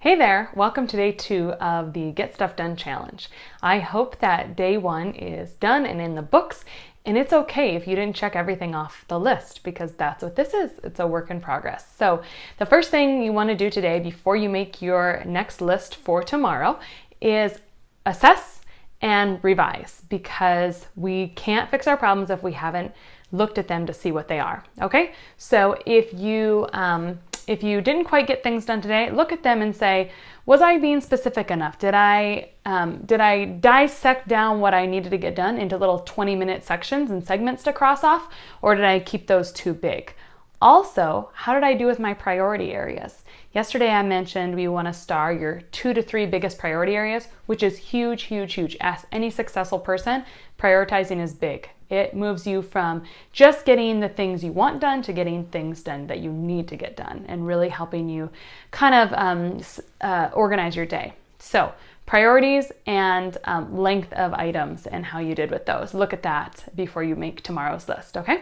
Hey there, welcome to day 2 of the Get Stuff Done Challenge. I hope that day 1 is done and in the books, and it's okay if you didn't check everything off the list because that's what this is. It's a work in progress. So the first thing you want to do today before you make your next list for tomorrow is assess and revise, because we can't fix our problems if we haven't looked at them to see what they are. Okay, so if you didn't quite get things done today, look at them and say, was I being specific enough? Did I dissect down what I needed to get done into little 20-minute sections and segments to cross off, or did I keep those too big? Also, how did I do with my priority areas? Yesterday I mentioned we want to star your 2 to 3 biggest priority areas, which is huge, huge, huge. As any successful person, prioritizing is big. It moves you from just getting the things you want done to getting things done that you need to get done, and really helping you kind of organize your day. So priorities and length of items and how you did with those. Look at that before you make tomorrow's list, okay?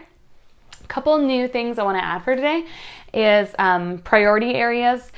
A couple new things I want to add for today is priority areas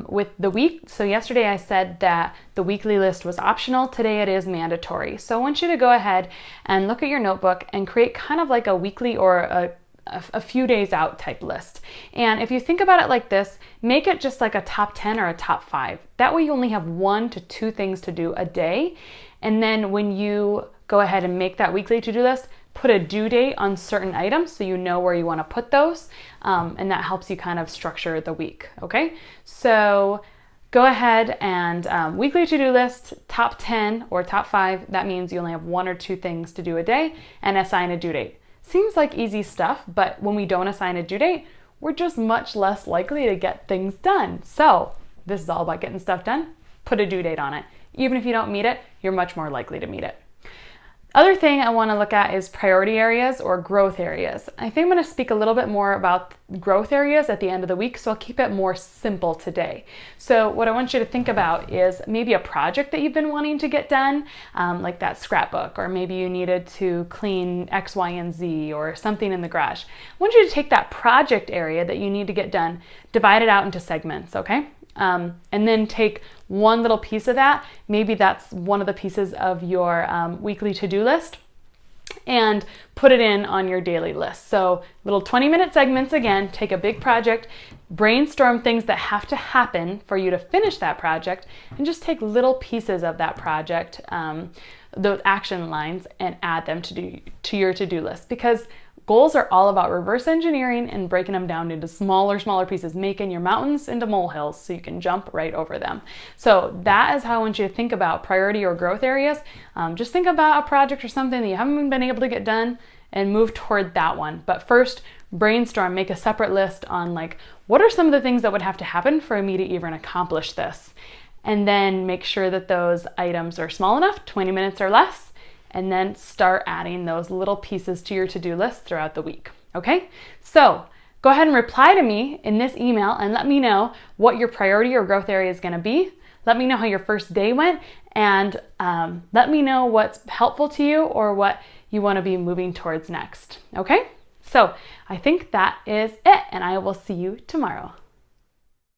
with the week. So yesterday I said that the weekly list was optional. Today it is mandatory. So I want you to go ahead and look at your notebook and create kind of like a weekly or a few days out type list. And if you think about it like this, make it just like a top 10 or a top 5. That way you only have 1 to 2 things to do a day. And then when you go ahead and make that weekly to-do list, put a due date on certain items so you know where you want to put those, and that helps you kind of structure the week, okay? So go ahead and weekly to-do list, top 10 or top 5, that means you only have 1 or 2 things to do a day, and assign a due date. Seems like easy stuff, but when we don't assign a due date, we're just much less likely to get things done. So this is all about getting stuff done. Put a due date on it. Even if you don't meet it, you're much more likely to meet it. Other thing I want to look at is priority areas or growth areas. I think I'm going to speak a little bit more about growth areas at the end of the week, so I'll keep it more simple today. So what I want you to think about is maybe a project that you've been wanting to get done, like that scrapbook, or maybe you needed to clean X, Y, and Z, or something in the garage. I want you to take that project area that you need to get done, divide it out into segments, okay? And then take one little piece of that, maybe that's one of the pieces of your weekly to-do list, and put it in on your daily list. So little 20-minute segments again, take a big project, brainstorm things that have to happen for you to finish that project, and just take little pieces of that project, those action lines, and add them to your to-do list. Because goals are all about reverse engineering and breaking them down into smaller pieces, making your mountains into molehills so you can jump right over them. So that is how I want you to think about priority or growth areas. Just think about a project or something that you haven't been able to get done and move toward that one. But first, brainstorm, make a separate list on like, what are some of the things that would have to happen for me to even accomplish this? And then make sure that those items are small enough, 20 minutes or less, and then start adding those little pieces to your to-do list throughout the week, okay? So go ahead and reply to me in this email and let me know what your priority or growth area is gonna be. Let me know how your first day went, and let me know what's helpful to you or what you wanna be moving towards next, okay? So I think that is it, and I will see you tomorrow.